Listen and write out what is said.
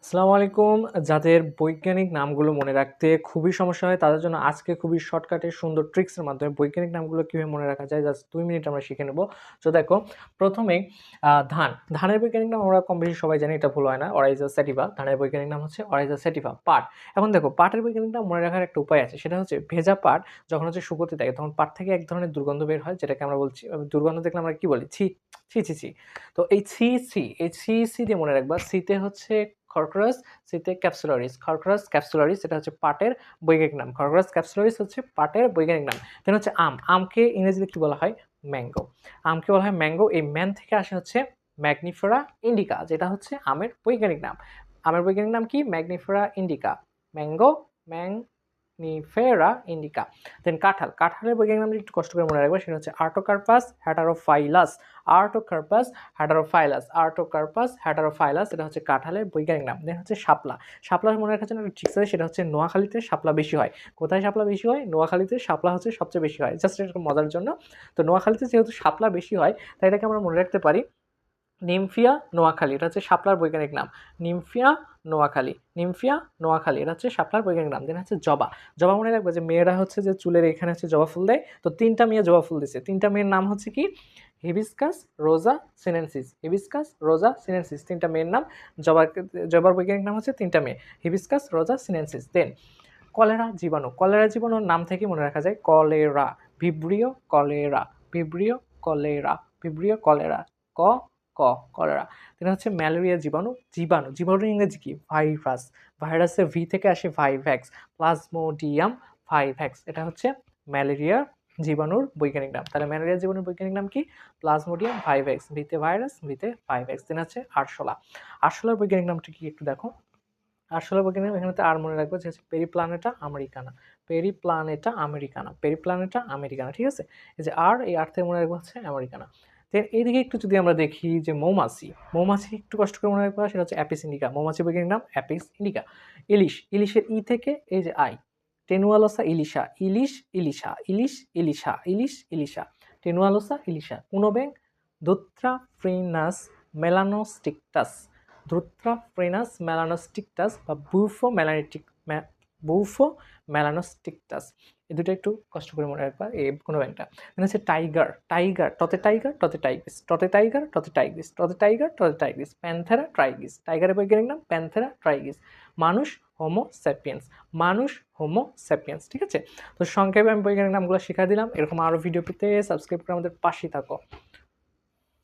আসসালামু আলাইকুম। যাদের বৈজ্ঞানিক নামগুলো মনে রাখতে খুবই সমস্যা হয় তাদের জন্য আজকে খুবই শর্টকাটে সুন্দর ট্রিক্সের মাধ্যমে বৈজ্ঞানিক নামগুলো কিভাবে মনে রাখা যায় জাস্ট 2 মিনিট আমরা শিখে নেব। তো দেখো, প্রথমেই ধানের বৈজ্ঞানিক নাম আমরা কম বেশি সবাই জানি, এটা ভুল হয় না। অরাইজা স্যাটিভা, ধানের বৈজ্ঞানিক নাম হচ্ছে অরাইজা স্যাটিভা। পাট, এখন দেখো পাটের বৈজ্ঞানিক নাম মনে রাখার একটা উপায় আছে, সেটা হচ্ছে ভেজা পাট যখন হচ্ছে শুকোতে থাকে তখন পাট থেকে এক ধরনের দুর্গন্ধ বের হয়, যেটাকে আমরা বলছি দুর্গন্ধ দেখলে আমরা কি বলি? ছি, ছি, ছি, ছি। তো এই ছি, ছি, এই ছি, ছি দিয়ে মনে রাখবা। সিতে হচ্ছে খরক্রাস, সিতে ক্যাপসুলারিস, খরক্রাস ক্যাপসুলারিস এটা হচ্ছে পাটের বৈজ্ঞানিক নাম। খরক্রাস ক্যাপসুলারিস হচ্ছে পাটের বৈজ্ঞানিক নাম। দেন হচ্ছে আম, আমকে ইংরেজিতে কি বলা হয়? ম্যাঙ্গো। আমকে বলা হয় ম্যাঙ্গো। এই ম্যান থেকে আসে হচ্ছে ম্যাগনিফেরা ইন্ডিকা, যেটা হচ্ছে আমের বৈজ্ঞানিক নাম। আমের বৈজ্ঞানিক নাম কি? Mangifera indica. Mango, Mangifera indica. Then কাঁঠাল, কাঁঠালের বৈজ্ঞানিক নামটা একটু কষ্ট করে মনে রাখবে, সেটা হচ্ছে আর্টোকার্পাস হ্যাটারোফাইলাস। আর্টোকার্পাস হ্যাটারোফাইলাস, আর্টোকার্পাস হ্যাটারোফাইলাস, এটা হচ্ছে কাঁঠালের বৈজ্ঞানিক নাম। দেন হচ্ছে শাপলা, শাপলা মনে রাখার জন্য একটা ট্রিক্স আছে, সেটা হচ্ছে নোয়াখালীতে শাপলা বেশি হয়। কোথায় শাপলা বেশি হয়? নোয়াখালীতে শাপলা হচ্ছে সবচেয়ে বেশি হয়, জাস্ট এটা মজার জন্য। তো নোয়াখালীতে যেহেতু শাপলা বেশি হয় তাই এটাকে আমরা মনে রাখতে পারি নিমফিয়া নোয়াখালী, এটা হচ্ছে শাপলার বৈজ্ঞানিক নাম। নিমফিয়া নোয়াখালী, নিমফিয়া নোয়াখালী, এটা হচ্ছে শাপলার বৈজ্ঞানিক নাম। দেন হচ্ছে জবা, জবা মনে রাখবে যে মেয়েরা হচ্ছে যে চুলের এখানে হচ্ছে জবা ফুল দেয়, তো 3টা মেয়ে জবা ফুল দিছে, 3টা মেয়ের নাম হচ্ছে কি? হিবিস্কাস, রোজা, সিনেনসিস। হিবিস্কাস, রোজা, সিনেনসিস, 3টা মেয়ের নাম। জবার জবার বৈজ্ঞানিক নাম হচ্ছে 3টা মেয়ে, হিবিস্কাস, রোজা, সিনেনসিস। দেন কলেরা জীবাণু, কলেরা জীবাণুর নাম থেকে মনে রাখা যায় cholera, Vibrio cholera, Vibrio cholera, Vibrio cholera, ক ক কলেরা। এটা হচ্ছে ম্যালেরিয়া জীবাণু, জীবাণু, জীবাণুর ইংরেজি কি? ভাইরাস। ভাইরাসের ভি থেকে আসে ভাইভ্যাক্স, প্লাজমোডিয়াম ভাইভ্যাক্স, এটা হচ্ছে ম্যালেরিয়া জীবাণুর বৈজ্ঞানিক নাম। তাহলে ম্যালেরিয়া জীবাণুর বৈজ্ঞানিক নাম কি? প্লাজমোডিয়াম ভাইভ্যাক্স, ভিতে ভাইরাস, ভিতে ভাইভ্যাক্স। দেন আছে আরশোলা, আরশোলার বৈজ্ঞানিক নামটা কি একটু দেখো। আরশোলা বৈজ্ঞানিক নাম এখানে আর মনে রাখবো যে হচ্ছে পেরিপ্লানেটা আমেরিকানা, পেরিপ্লানেটা আমেরিকানা, পেরিপ্লানেটা আমেরিকানা, ঠিক আছে? এই যে আর, এই আর থেকে মনে রাখবো হচ্ছে আমেরিকানা। দেন এইদিকে একটু যদি আমরা দেখি যে মৌমাছি, মৌমাছি একটু কষ্ট করে মনে রাখবো, সেটা হচ্ছে অ্যাপিস ইন্ডিকা, মৌমাছি বৈজ্ঞানিক নাম অ্যাপিস ইন্ডিকা। ইলিশ, ইলিশের ই থেকে এই যে আই, টেনুয়ালোসা ইলিশা, ইলিশ ইলিশা, ইলিশ ইলিশা, ইলিশ ইলিশা, টেনুয়ালোসা ইলিশা। কুনোব্যাং, দুত্রাফ্রিনাস মেলানোস্টিকটাস, দ্রুত্রাফ্রেনাস মেলানোস্টিকটাস বা বুফো মেলানোস্টিকটাস, এই দুটো একটু কষ্ট করে মনে রাখবা এই কোনো ব্যাংকটা। হচ্ছে টাইগার, টাইগার, টতে টাইগার, টতে টাইগ্রিস, টতে টাইগার, টতে টাইগ্রিস, টতে টাইগার, টতে টাইগ্রিস। প্যান্থেরা ট্রাইগ্রিস, টাইগারের বৈজ্ঞানিক নাম প্যান্থেরা ট্রাইগ্রিস। মানুষ, হোমো স্যাপিয়েন্স, মানুষ, হোমো স্যাপিয়েন্স, ঠিক আছে? তো সংক্ষেপে আমি বৈজ্ঞানিক নামগুলো শিখা দিলাম। এরকম আরও ভিডিও পেতে সাবস্ক্রাইব করে আমাদের পাশেই থাকো।